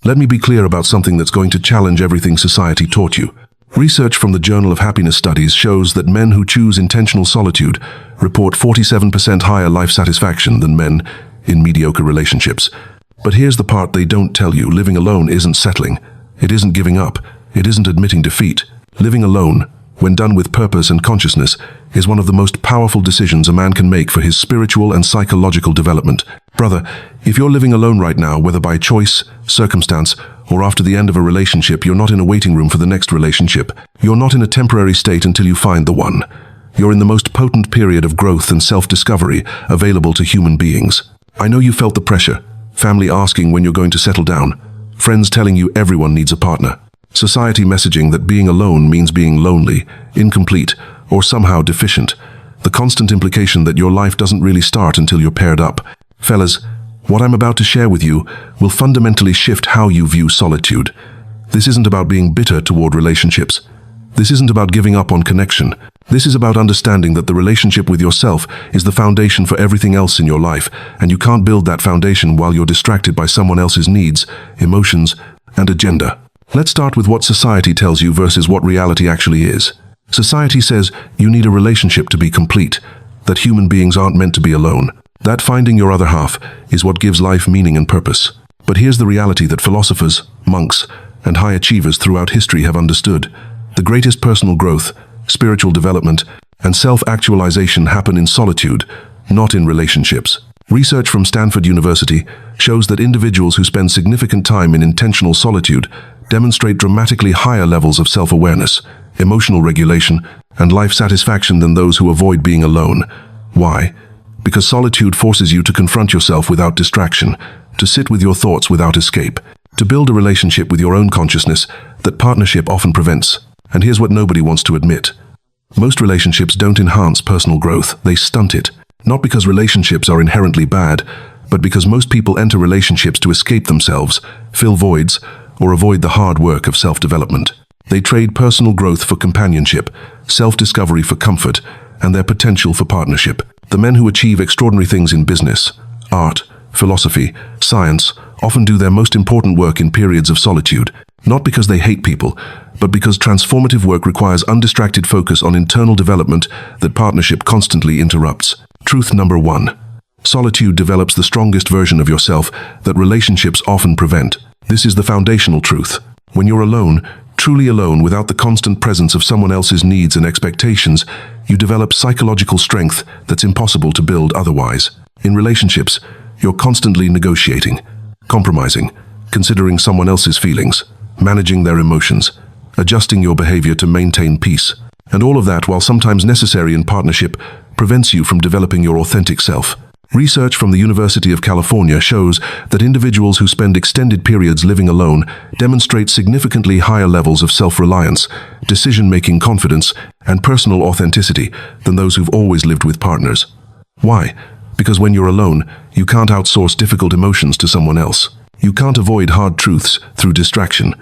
Let me be clear about something that's going to challenge everything society taught you. Research from the Journal of Happiness Studies shows that men who choose intentional solitude report 47% higher life satisfaction than men in mediocre relationships. But here's the part they don't tell you. Living alone isn't settling. It isn't giving up. It isn't admitting defeat. Living alone, when done with purpose and consciousness, is one of the most powerful decisions a man can make for his spiritual and psychological development. Brother, if you're living alone right now, whether by choice, circumstance, or after the end of a relationship, you're not in a waiting room for the next relationship. You're not in a temporary state until you find the one. You're in the most potent period of growth and self-discovery available to human beings. I know you felt the pressure, family asking when you're going to settle down, friends telling you everyone needs a partner, society messaging that being alone means being lonely, incomplete, or somehow deficient, the constant implication that your life doesn't really start until you're paired up. Fellas, what I'm about to share with you will fundamentally shift how you view solitude. This isn't about being bitter toward relationships. This isn't about giving up on connection. This is about understanding that the relationship with yourself is the foundation for everything else in your life, and you can't build that foundation while you're distracted by someone else's needs, emotions, and agenda. Let's start with what society tells you versus what reality actually is. Society says you need a relationship to be complete, that human beings aren't meant to be alone, that finding your other half is what gives life meaning and purpose. But here's the reality that philosophers, monks, and high achievers throughout history have understood. The greatest personal growth, spiritual development, and self-actualization happen in solitude, not in relationships. Research from Stanford University shows that individuals who spend significant time in intentional solitude demonstrate dramatically higher levels of self-awareness, emotional regulation, and life satisfaction than those who avoid being alone. Why? Because solitude forces you to confront yourself without distraction, to sit with your thoughts without escape, to build a relationship with your own consciousness that partnership often prevents. And here's what nobody wants to admit. Most relationships don't enhance personal growth, they stunt it. Not because relationships are inherently bad, but because most people enter relationships to escape themselves, fill voids, or avoid the hard work of self-development. They trade personal growth for companionship, self-discovery for comfort, and their potential for partnership. The men who achieve extraordinary things in business, art, philosophy, science, often do their most important work in periods of solitude, not because they hate people, but because transformative work requires undistracted focus on internal development that partnership constantly interrupts. Truth number 1. Solitude develops the strongest version of yourself that relationships often prevent. This is the foundational truth. When you're alone, truly alone, without the constant presence of someone else's needs and expectations, you develop psychological strength that's impossible to build otherwise. In relationships, you're constantly negotiating, compromising, considering someone else's feelings, managing their emotions, adjusting your behavior to maintain peace. And all of that, while sometimes necessary in partnership, prevents you from developing your authentic self. Research from the University of California shows that individuals who spend extended periods living alone demonstrate significantly higher levels of self-reliance, decision-making confidence, and personal authenticity than those who've always lived with partners. Why? Because when you're alone, you can't outsource difficult emotions to someone else. You can't avoid hard truths through distraction.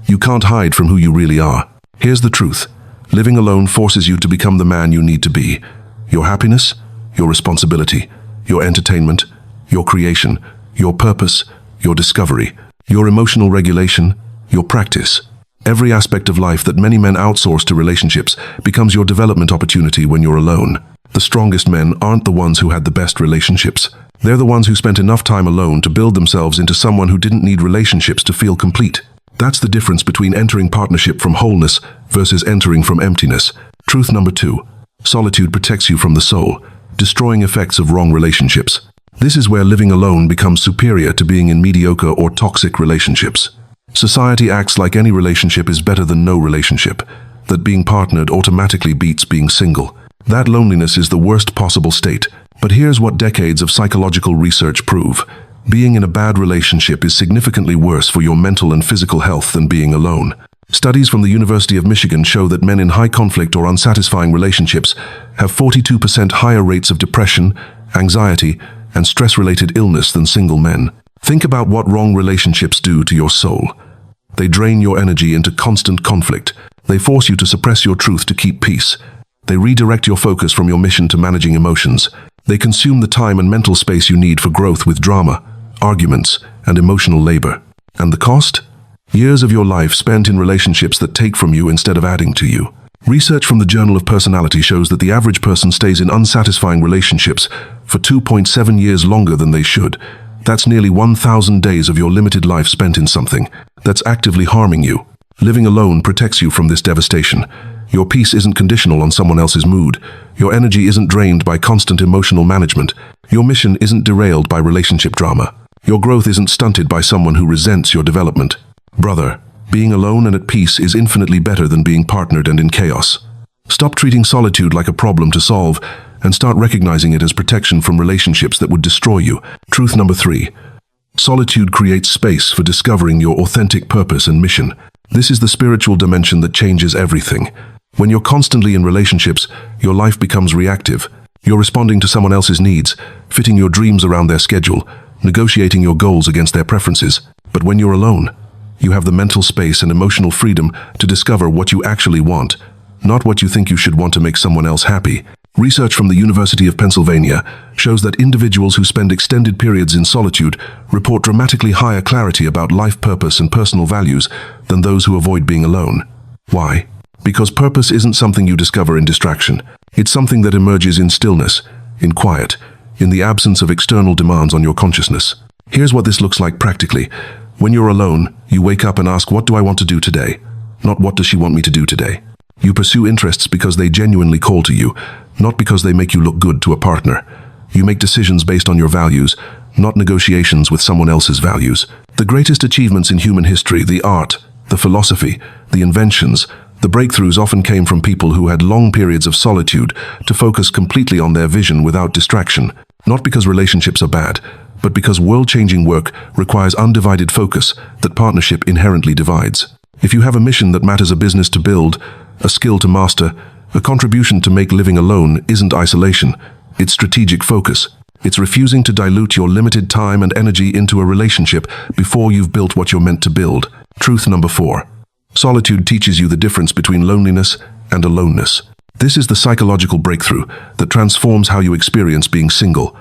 You can't hide from who you really are. Here's the truth. Living alone forces you to become the man you need to be. Your happiness, your responsibility, your entertainment, your creation, your purpose, your discovery, your emotional regulation, your practice. Every aspect of life that many men outsource to relationships becomes your development opportunity when you're alone. The strongest men aren't the ones who had the best relationships. They're the ones who spent enough time alone to build themselves into someone who didn't need relationships to feel complete. That's the difference between entering partnership from wholeness versus entering from emptiness. Truth number 2. Solitude protects you from the soul, destroying effects of wrong relationships. This is where living alone becomes superior to being in mediocre or toxic relationships. Society acts like any relationship is better than no relationship, that being partnered automatically beats being single. That loneliness is the worst possible state. But here's what decades of psychological research prove. Being in a bad relationship is significantly worse for your mental and physical health than being alone. Studies from the University of Michigan show that men in high conflict or unsatisfying relationships have 42% higher rates of depression, anxiety, and stress-related illness than single men. Think about what wrong relationships do to your soul. They drain your energy into constant conflict. They force you to suppress your truth to keep peace. They redirect your focus from your mission to managing emotions. They consume the time and mental space you need for growth with drama, arguments, and emotional labor. And the cost? Years of your life spent in relationships that take from you instead of adding to you. Research from the Journal of Personality shows that the average person stays in unsatisfying relationships for 2.7 years longer than they should. That's nearly 1,000 days of your limited life spent in something that's actively harming you. Living alone protects you from this devastation. Your peace isn't conditional on someone else's mood. Your energy isn't drained by constant emotional management. Your mission isn't derailed by relationship drama. Your growth isn't stunted by someone who resents your development. Brother, being alone and at peace is infinitely better than being partnered and in chaos. Stop treating solitude like a problem to solve and start recognizing it as protection from relationships that would destroy you. Truth number 3. Solitude creates space for discovering your authentic purpose and mission. This is the spiritual dimension that changes everything. When you're constantly in relationships, your life becomes reactive. You're responding to someone else's needs, fitting your dreams around their schedule, negotiating your goals against their preferences. But when you're alone, you have the mental space and emotional freedom to discover what you actually want, not what you think you should want to make someone else happy. Research from the University of Pennsylvania shows that individuals who spend extended periods in solitude report dramatically higher clarity about life purpose and personal values than those who avoid being alone. Why? Because purpose isn't something you discover in distraction. It's something that emerges in stillness, in quiet, in the absence of external demands on your consciousness. Here's what this looks like practically. When you're alone, you wake up and ask, what do I want to do today? Not what does she want me to do today? You pursue interests because they genuinely call to you, not because they make you look good to a partner. You make decisions based on your values, not negotiations with someone else's values. The greatest achievements in human history, the art, the philosophy, the inventions, the breakthroughs often came from people who had long periods of solitude to focus completely on their vision without distraction. Not because relationships are bad, but because world-changing work requires undivided focus that partnership inherently divides. If you have a mission that matters, a business to build, a skill to master, a contribution to make, living alone isn't isolation, it's strategic focus. It's refusing to dilute your limited time and energy into a relationship before you've built what you're meant to build. Truth number 4. Solitude teaches you the difference between loneliness and aloneness. This is the psychological breakthrough that transforms how you experience being single.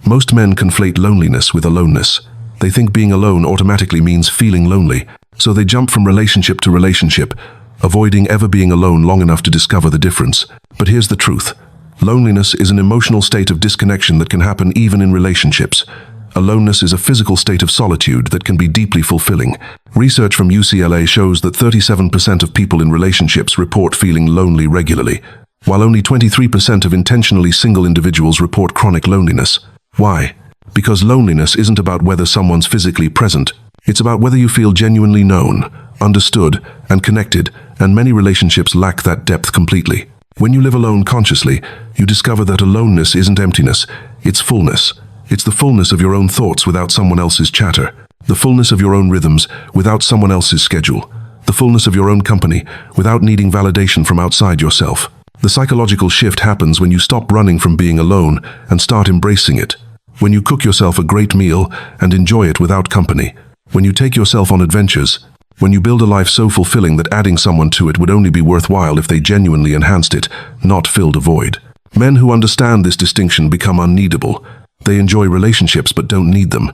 Most men conflate loneliness with aloneness. They think being alone automatically means feeling lonely, so they jump from relationship to relationship, avoiding ever being alone long enough to discover the difference. But here's the truth. Loneliness is an emotional state of disconnection that can happen even in relationships. Aloneness is a physical state of solitude that can be deeply fulfilling. Research from UCLA shows that 37% of people in relationships report feeling lonely regularly, while only 23% of intentionally single individuals report chronic loneliness. Why? Because loneliness isn't about whether someone's physically present. It's about whether you feel genuinely known, understood, and connected, and many relationships lack that depth completely. When you live alone consciously, you discover that aloneness isn't emptiness, it's fullness. It's the fullness of your own thoughts without someone else's chatter, the fullness of your own rhythms without someone else's schedule, the fullness of your own company without needing validation from outside yourself. The psychological shift happens when you stop running from being alone and start embracing it. When you cook yourself a great meal and enjoy it without company. When you take yourself on adventures. When you build a life so fulfilling that adding someone to it would only be worthwhile if they genuinely enhanced it, not filled a void. Men who understand this distinction become unneedable. They enjoy relationships but don't need them.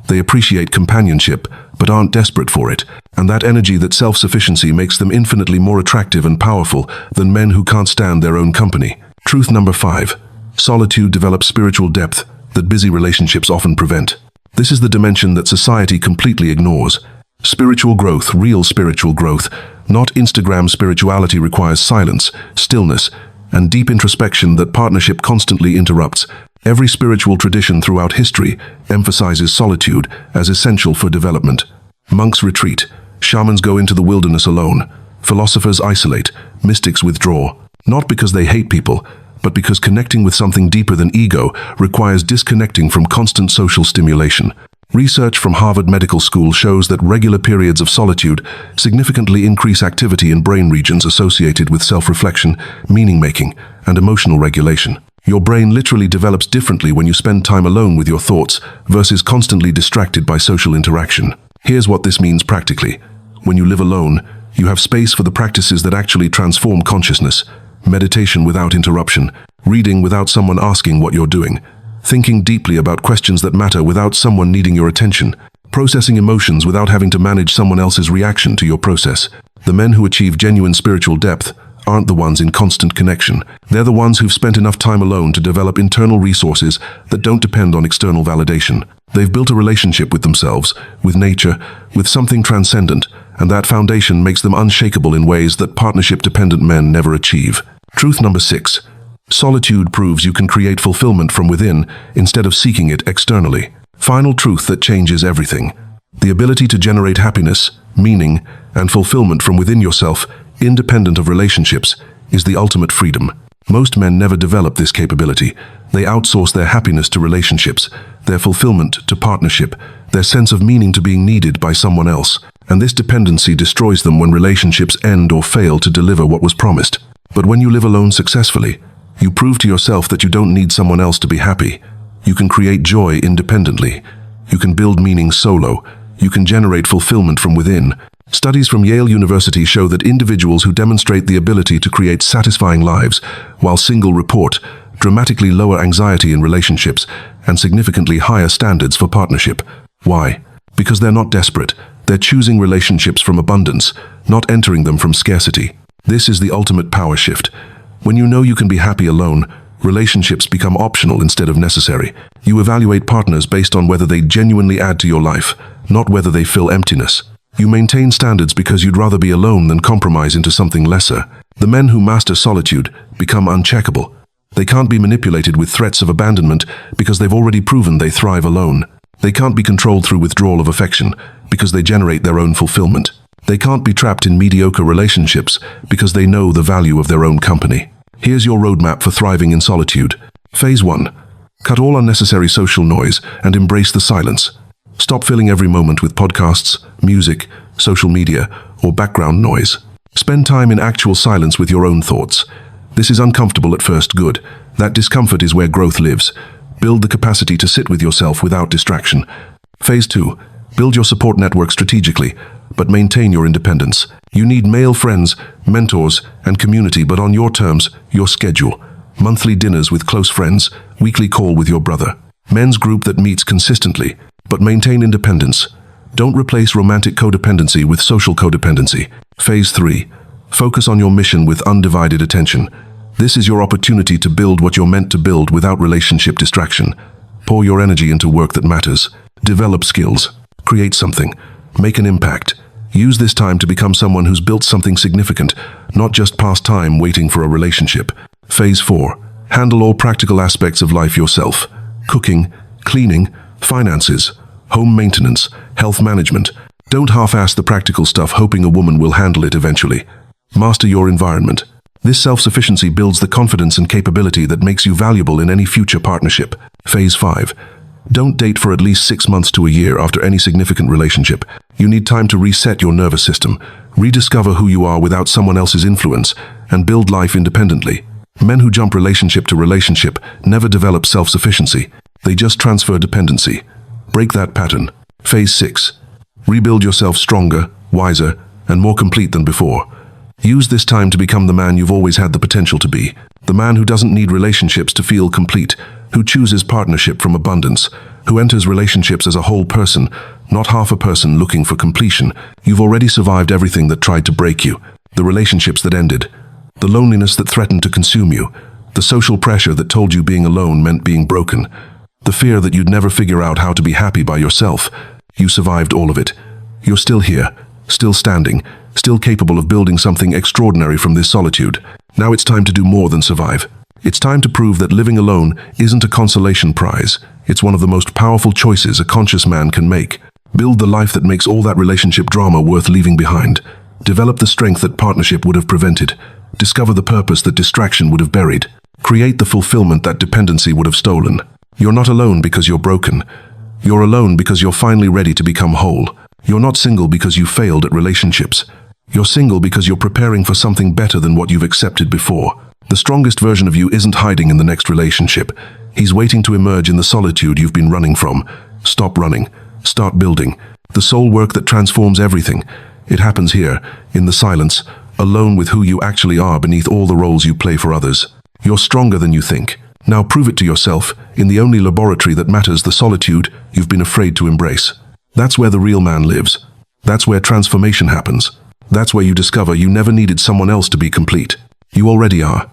They appreciate companionship but aren't desperate for it. And that energy, that self-sufficiency, makes them infinitely more attractive and powerful than men who can't stand their own company. Truth number 5. Solitude develops spiritual depth that busy relationships often prevent. This is the dimension that society completely ignores. Spiritual growth, real spiritual growth, not Instagram spirituality, requires silence, stillness, and deep introspection that partnership constantly interrupts. Every spiritual tradition throughout history emphasizes solitude as essential for development. Monks retreat, shamans go into the wilderness alone, philosophers isolate, mystics withdraw, not because they hate people, but because connecting with something deeper than ego requires disconnecting from constant social stimulation. Research from Harvard Medical School shows that regular periods of solitude significantly increase activity in brain regions associated with self-reflection, meaning-making, and emotional regulation. Your brain literally develops differently when you spend time alone with your thoughts versus constantly distracted by social interaction. Here's what this means practically. When you live alone, you have space for the practices that actually transform consciousness. Meditation without interruption, reading without someone asking what you're doing, thinking deeply about questions that matter without someone needing your attention, processing emotions without having to manage someone else's reaction to your process. The men who achieve genuine spiritual depth aren't the ones in constant connection. They're the ones who've spent enough time alone to develop internal resources that don't depend on external validation. They've built a relationship with themselves, with nature, with something transcendent, and that foundation makes them unshakable in ways that partnership-dependent men never achieve. Truth number 6. Solitude proves you can create fulfillment from within instead of seeking it externally. Final truth that changes everything. The ability to generate happiness, meaning, and fulfillment from within yourself, independent of relationships, is the ultimate freedom. Most men never develop this capability. They outsource their happiness to relationships, their fulfillment to partnership, their sense of meaning to being needed by someone else. And this dependency destroys them when relationships end or fail to deliver what was promised. But when you live alone successfully, you prove to yourself that you don't need someone else to be happy. You can create joy independently. You can build meaning solo. You can generate fulfillment from within. Studies from Yale University show that individuals who demonstrate the ability to create satisfying lives while single report dramatically lower anxiety in relationships and significantly higher standards for partnership. Why? Because they're not desperate. They're choosing relationships from abundance, not entering them from scarcity. This is the ultimate power shift. When you know you can be happy alone, relationships become optional instead of necessary. You evaluate partners based on whether they genuinely add to your life, not whether they fill emptiness. You maintain standards because you'd rather be alone than compromise into something lesser. The men who master solitude become uncheckable. They can't be manipulated with threats of abandonment because they've already proven they thrive alone. They can't be controlled through withdrawal of affection because they generate their own fulfillment. They can't be trapped in mediocre relationships because they know the value of their own company. Here's your roadmap for thriving in solitude. Phase 1. Cut all unnecessary social noise and embrace the silence. Stop filling every moment with podcasts, music, social media, or background noise. Spend time in actual silence with your own thoughts. This is uncomfortable at first. Good. That discomfort is where growth lives. Build the capacity to sit with yourself without distraction. Phase 2. Build your support network strategically, but maintain your independence. You need male friends, mentors, and community, but on your terms, your schedule. Monthly dinners with close friends, weekly call with your brother. Men's group that meets consistently, but maintain independence. Don't replace romantic codependency with social codependency. Phase 3. Focus on your mission with undivided attention. This is your opportunity to build what you're meant to build without relationship distraction. Pour your energy into work that matters. Develop skills. Create something. Make an impact. Use this time to become someone who's built something significant, not just pass time waiting for a relationship. Phase 4. Handle all practical aspects of life yourself. Cooking, cleaning, finances, home maintenance, health management. Don't half-ass the practical stuff hoping a woman will handle it eventually. Master your environment. This self-sufficiency builds the confidence and capability that makes you valuable in any future partnership. Phase 5. Don't date for at least 6 months to a year after any significant relationship. You need time to reset your nervous system, rediscover who you are without someone else's influence, and build life independently. Men who jump relationship to relationship never develop self-sufficiency. They just transfer dependency. Break that pattern. Phase 6. Rebuild yourself stronger, wiser, and more complete than before. Use this time to become the man you've always had the potential to be. The man who doesn't need relationships to feel complete, who chooses partnership from abundance, who enters relationships as a whole person, not half a person looking for completion. You've already survived everything that tried to break you. The relationships that ended. The loneliness that threatened to consume you. The social pressure that told you being alone meant being broken. The fear that you'd never figure out how to be happy by yourself. You survived all of it. You're still here, still standing, still capable of building something extraordinary from this solitude. Now it's time to do more than survive. It's time to prove that living alone isn't a consolation prize. It's one of the most powerful choices a conscious man can make. Build the life that makes all that relationship drama worth leaving behind. Develop the strength that partnership would have prevented. Discover the purpose that distraction would have buried. Create the fulfillment that dependency would have stolen. You're not alone because you're broken. You're alone because you're finally ready to become whole. You're not single because you failed at relationships. You're single because you're preparing for something better than what you've accepted before. The strongest version of you isn't hiding in the next relationship. He's waiting to emerge in the solitude you've been running from. Stop running. Start building. The soul work that transforms everything. It happens here, in the silence, alone with who you actually are beneath all the roles you play for others. You're stronger than you think. Now prove it to yourself, in the only laboratory that matters, the solitude you've been afraid to embrace. That's where the real man lives. That's where transformation happens. That's where you discover you never needed someone else to be complete. You already are.